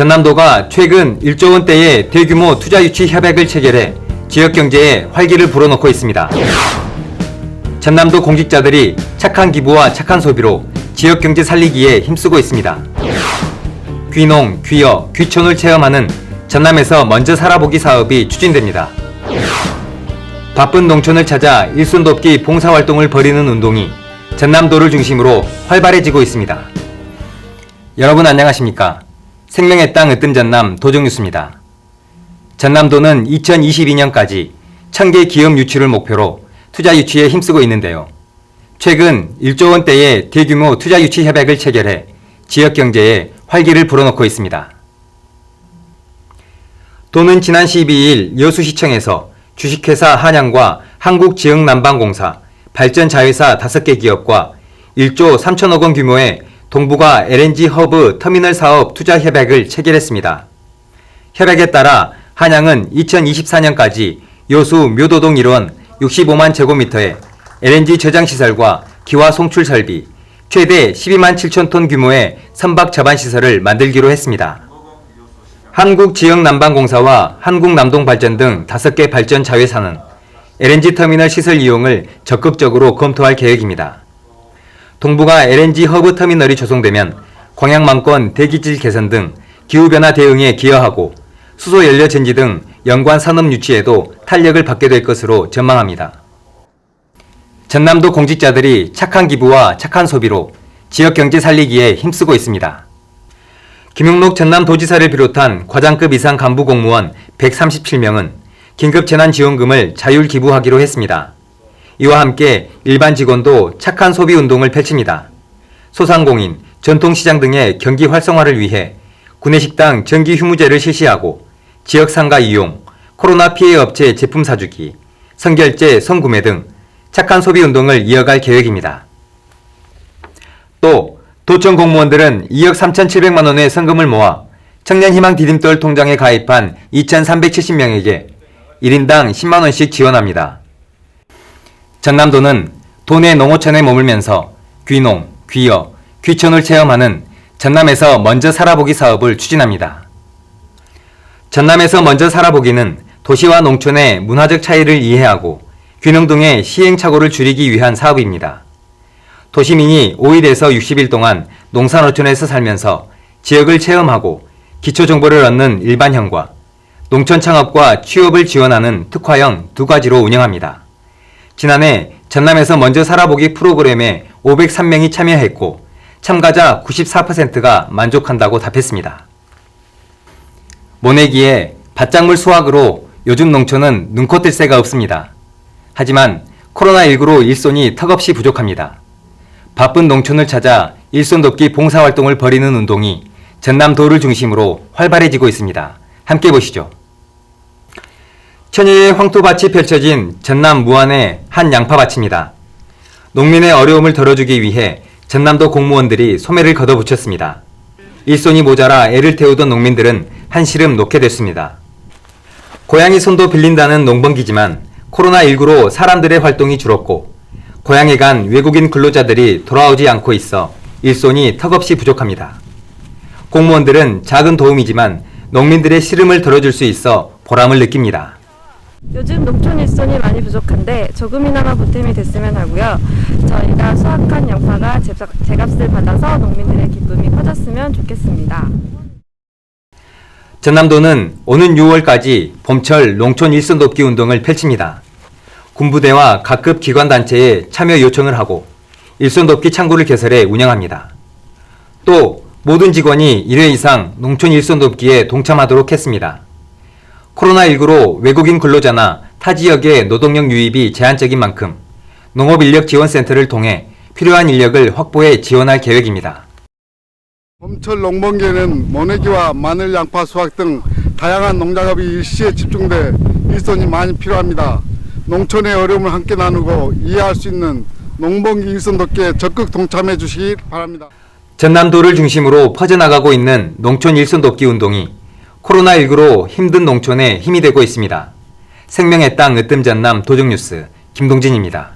전남도가 최근 1조 원대의 대규모 투자 유치 협약을 체결해 지역 경제에 활기를 불어넣고 있습니다. 전남도 공직자들이 착한 기부와 착한 소비로 지역 경제 살리기에 힘쓰고 있습니다. 귀농, 귀여, 귀촌을 체험하는 전남에서 먼저 살아보기 사업이 추진됩니다. 바쁜 농촌을 찾아 일손 돕기 봉사활동을 벌이는 운동이 전남도를 중심으로 활발해지고 있습니다. 여러분 안녕하십니까? 생명의 땅 으뜸 전남 도정뉴스입니다. 전남도는 2022년까지 1000개 기업 유치를 목표로 투자 유치에 힘쓰고 있는데요. 최근 1조 원대의 대규모 투자 유치 협약을 체결해 지역 경제에 활기를 불어넣고 있습니다. 도는 지난 12일 여수시청에서 주식회사 한양과 한국지역난방공사, 발전자회사 5개 기업과 1조 3천억 원 규모의 동북아 LNG 허브 터미널 사업 투자 협약을 체결했습니다. 협약에 따라 한양은 2024년까지 여수 묘도동 1원 65만 제곱미터의 LNG 저장시설과 기화 송출 설비, 최대 12만 7천 톤 규모의 선박 접안 시설을 만들기로 했습니다. 한국지역난방공사와 한국남동발전 등 5개 발전 자회사는 LNG 터미널 시설 이용을 적극적으로 검토할 계획입니다. 동북아 LNG 허브 터미널이 조성되면 광양망권 대기질 개선 등 기후변화 대응에 기여하고 수소연료 전지 등 연관 산업 유치에도 탄력을 받게 될 것으로 전망합니다. 전남도 공직자들이 착한 기부와 착한 소비로 지역 경제 살리기에 힘쓰고 있습니다. 김용록 전남도지사를 비롯한 과장급 이상 간부 공무원 137명은 긴급재난지원금을 자율 기부하기로 했습니다. 이와 함께 일반 직원도 착한 소비 운동을 펼칩니다. 소상공인, 전통시장 등의 경기 활성화를 위해 구내식당 정기 휴무제를 실시하고 지역 상가 이용, 코로나 피해 업체 제품 사주기, 선결제 선구매 등 착한 소비 운동을 이어갈 계획입니다. 또 도청 공무원들은 2억 3,700만 원의 성금을 모아 청년희망 디딤돌 통장에 가입한 2,370명에게 1인당 10만 원씩 지원합니다. 전남도는 도내 농어촌에 머물면서 귀농, 귀여, 귀촌을 체험하는 전남에서 먼저 살아보기 사업을 추진합니다. 전남에서 먼저 살아보기는 도시와 농촌의 문화적 차이를 이해하고 균형 등의 시행착오를 줄이기 위한 사업입니다. 도시민이 5일에서 60일 동안 농산어촌에서 살면서 지역을 체험하고 기초정보를 얻는 일반형과 농촌 창업과 취업을 지원하는 특화형 2가지로 운영합니다. 지난해 전남에서 먼저 살아보기 프로그램에 503명이 참여했고 참가자 94%가 만족한다고 답했습니다. 모내기에 밭작물 수확으로 요즘 농촌은 눈코 뜰 새가 없습니다. 하지만 코로나19로 일손이 턱없이 부족합니다. 바쁜 농촌을 찾아 일손 돕기 봉사활동을 벌이는 운동이 전남도를 중심으로 활발해지고 있습니다. 함께 보시죠. 천여의 황토밭이 펼쳐진 전남 무안의 한 양파밭입니다. 농민의 어려움을 덜어주기 위해 전남도 공무원들이 소매를 걷어붙였습니다. 일손이 모자라 애를 태우던 농민들은 한시름 놓게 됐습니다. 고양이 손도 빌린다는 농번기지만 코로나19로 사람들의 활동이 줄었고 고향에 간 외국인 근로자들이 돌아오지 않고 있어 일손이 턱없이 부족합니다. 공무원들은 작은 도움이지만 농민들의 시름을 덜어줄 수 있어 보람을 느낍니다. 요즘 농촌 일손이 많이 부족한데 조금이나마 보탬이 됐으면 하고요. 저희가 수확한 양파가 제값을 받아서 농민들의 기쁨이 커졌으면 좋겠습니다. 전남도는 오는 6월까지 봄철 농촌 일손 돕기 운동을 펼칩니다. 군부대와 각급 기관단체에 참여 요청을 하고 일손 돕기 창구를 개설해 운영합니다. 또 모든 직원이 1회 이상 농촌 일손 돕기에 동참하도록 했습니다. 코로나19로 외국인 근로자나 타 지역의 노동력 유입이 제한적인 만큼 농업인력지원센터를 통해 필요한 인력을 확보해 지원할 계획입니다. 봄철 농번기에는 모내기와 마늘, 양파, 수확 등 다양한 농작업이 일시에 집중돼 일손이 많이 필요합니다. 농촌의 어려움을 함께 나누고 이해할 수 있는 농번기 일손 돕기에 적극 동참해 주시기 바랍니다. 전남도를 중심으로 퍼져나가고 있는 농촌 일손 돕기 운동이 코로나19로 힘든 농촌에 힘이 되고 있습니다. 생명의 땅 으뜸 전남 도정뉴스 김동진입니다.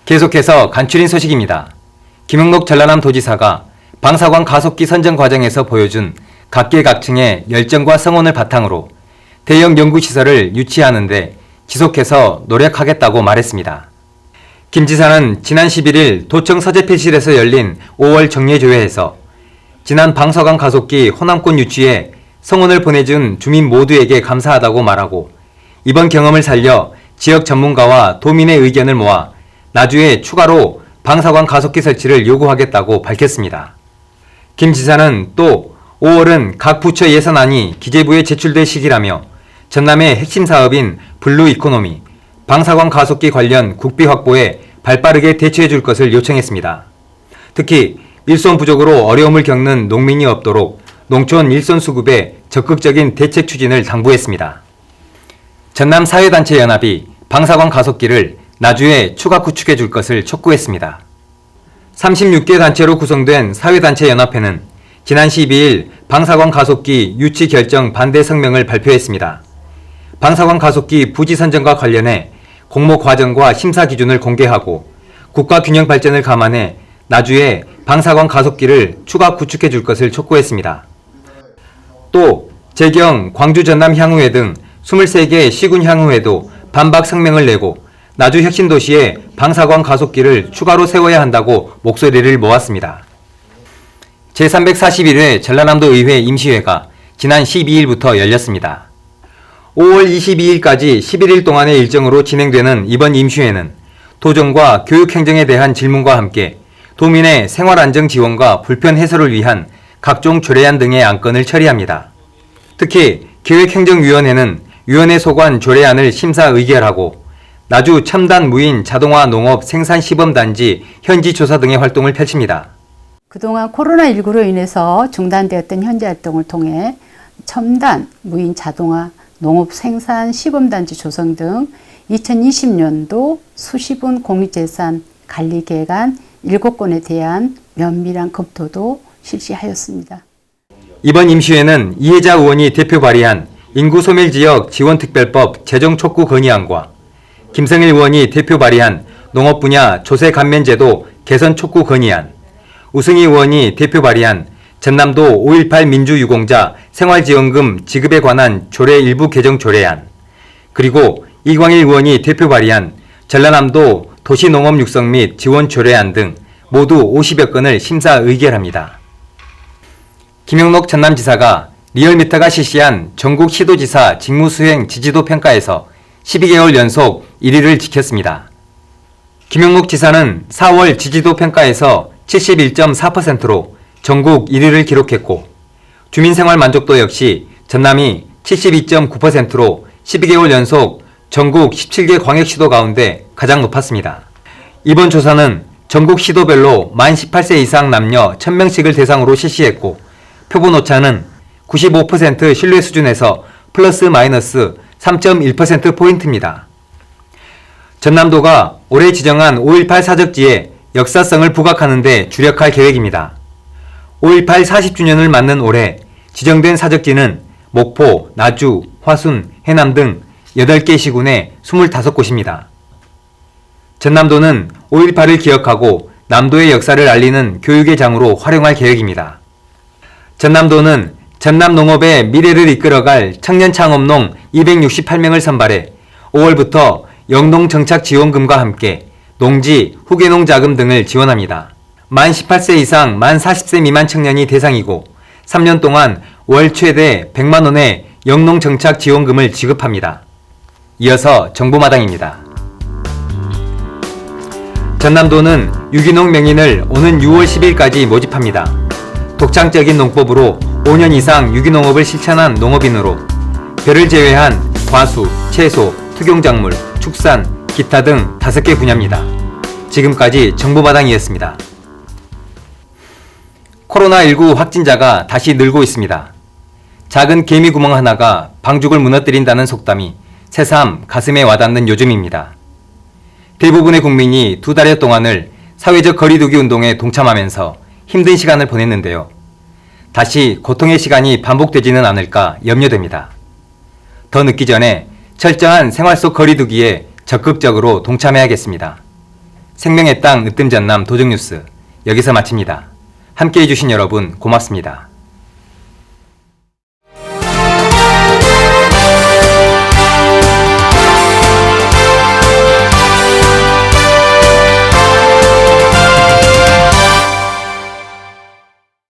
계속해서 간추린 소식입니다. 김영록 전라남 도지사가 방사관 가속기 선정 과정에서 보여준 각계각층의 열정과 성원을 바탕으로 대형 연구시설을 유치하는데 지속해서 노력하겠다고 말했습니다. 김 지사는 지난 11일 도청 서재필실에서 열린 5월 정례조회에서 지난 방사관 가속기 호남권 유치에 성원을 보내준 주민 모두에게 감사하다고 말하고 이번 경험을 살려 지역 전문가와 도민의 의견을 모아 나주에 추가로 방사관 가속기 설치를 요구하겠다고 밝혔습니다. 김 지사는 또 5월은 각 부처 예산안이 기재부에 제출될 시기라며 전남의 핵심 사업인 블루 이코노미, 방사관 가속기 관련 국비 확보에 발빠르게 대처해 줄 것을 요청했습니다. 특히 일손 부족으로 어려움을 겪는 농민이 없도록 농촌 일손 수급에 적극적인 대책 추진을 당부했습니다. 전남 사회단체 연합이 방사관 가속기를 나주에 추가 구축해 줄 것을 촉구했습니다. 36개 단체로 구성된 사회단체 연합회는 지난 12일 방사관 가속기 유치 결정 반대 성명을 발표했습니다. 방사관 가속기 부지 선정과 관련해 공모 과정과 심사 기준을 공개하고 국가 균형 발전을 감안해 나주에 방사관 가속기를 추가 구축해 줄 것을 촉구했습니다. 또 재경 광주 전남 향후회 등 23개 시군 향후회도 반박 성명을 내고 나주 혁신도시에 방사관 가속기를 추가로 세워야 한다고 목소리를 모았습니다. 제341회 전라남도 의회 임시회가 지난 12일부터 열렸습니다. 5월 22일까지 11일 동안의 일정으로 진행되는 이번 임시회는 도정과 교육행정에 대한 질문과 함께 도민의 생활안정 지원과 불편 해소를 위한 각종 조례안 등의 안건을 처리합니다. 특히 기획행정위원회는 위원회 소관 조례안을 심사 의결하고 나주 첨단 무인 자동화 농업 생산 시범단지 현지 조사 등의 활동을 펼칩니다. 그동안 코로나19로 인해서 중단되었던 현지 활동을 통해 첨단 무인 자동화 농업 생산 시범단지 조성 등 2020년도 수시분 공유재산 관리 계획안 7건에 대한 면밀한 검토도 실시하였습니다. 이번 임시회는 이혜자 의원이 대표 발의한 인구소멸지역 지원특별법 제정 촉구 건의안과 김성일 의원이 대표 발의한 농업분야 조세감면제도 개선 촉구 건의안, 우승희 의원이 대표 발의한 전남도 5.18 민주유공자 생활지원금 지급에 관한 조례 일부 개정 조례안, 그리고 이광일 의원이 대표 발의한 전라남도 도시농업 육성 및 지원 조례안 등 모두 50여 건을 심사 의결합니다. 김영록 전남지사가 리얼미터가 실시한 전국 시도지사 직무수행 지지도 평가에서 12개월 연속 1위를 지켰습니다. 김영록 지사는 4월 지지도 평가에서 71.4%로 전국 1위를 기록했고 주민생활 만족도 역시 전남이 72.9%로 12개월 연속 전국 17개 광역시도 가운데 가장 높았습니다. 이번 조사는 전국 시도별로 만 18세 이상 남녀 1000명씩을 대상으로 실시했고 표본 오차는 95% 신뢰 수준에서 플러스 마이너스 3.1%포인트입니다. 전남도가 올해 지정한 5.18 사적지에 역사성을 부각하는 데 주력할 계획입니다. 5.18 40주년을 맞는 올해 지정된 사적지는 목포, 나주, 화순, 해남 등 8개 시군에 25곳입니다. 전남도는 5.18을 기억하고 남도의 역사를 알리는 교육의 장으로 활용할 계획입니다. 전남도는 전남 농업의 미래를 이끌어갈 청년 창업농 268명을 선발해 5월부터 영농 정착 지원금과 함께 농지, 후계농 자금 등을 지원합니다. 만 18세 이상 만 40세 미만 청년이 대상이고 3년 동안 월 최대 100만 원의 영농 정착 지원금을 지급합니다. 이어서 정보마당입니다. 전남도는 유기농 명인을 오는 6월 10일까지 모집합니다. 독창적인 농법으로 5년 이상 유기농업을 실천한 농업인으로 벼를 제외한 과수, 채소, 특용작물, 축산, 기타 등 5개 분야입니다. 지금까지 정보마당이었습니다. 코로나19 확진자가 다시 늘고 있습니다. 작은 개미 구멍 하나가 방죽을 무너뜨린다는 속담이 새삼 가슴에 와닿는 요즘입니다. 대부분의 국민이 2달여 동안을 사회적 거리두기 운동에 동참하면서 힘든 시간을 보냈는데요. 다시 고통의 시간이 반복되지는 않을까 염려됩니다. 더 늦기 전에 철저한 생활 속 거리두기에 적극적으로 동참해야겠습니다. 생명의 땅 으뜸전남 도정뉴스 여기서 마칩니다. 함께해 주신 여러분 고맙습니다.